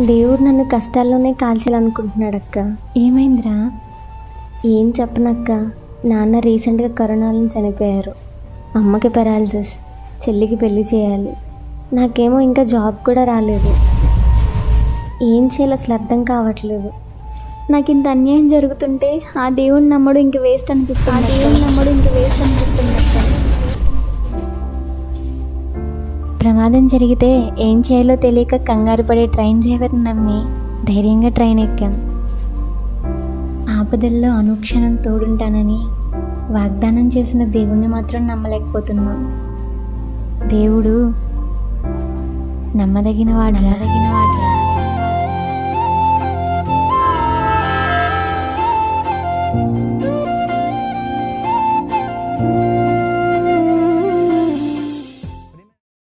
దేవుడు నన్ను కష్టాల్లోనే కాల్చాలనుకుంటున్నాడు అక్క. ఏమైందిరా? ఏం చెప్పనక్క, నాన్న రీసెంట్గా కరోనాలో చనిపోయారు. అమ్మకి పెరాలసిస్, చెల్లికి పెళ్లి చేయాలి. నాకేమో ఇంకా జాబ్ కూడా రాలేదు. ఏం చేయాలి అసలు అర్థం కావట్లేదు. నాకు ఇంత అన్యాయం జరుగుతుంటే ఆ దేవుడిని నమ్మడం ఇంక వేస్ట్ అనిపిస్తుంది అక్క. ప్రమాదం జరిగితే ఏం చేయాలో తెలియక కంగారు పడే ట్రైన్ డ్రైవర్ని నమ్మి ధైర్యంగా ట్రైన్ ఎక్కాం. ఆపదల్లో అనుక్షణం తోడుంటానని వాగ్దానం చేసిన దేవుణ్ణి మాత్రం నమ్మలేకపోతున్నాం. దేవుడు నమ్మదగినవాడు.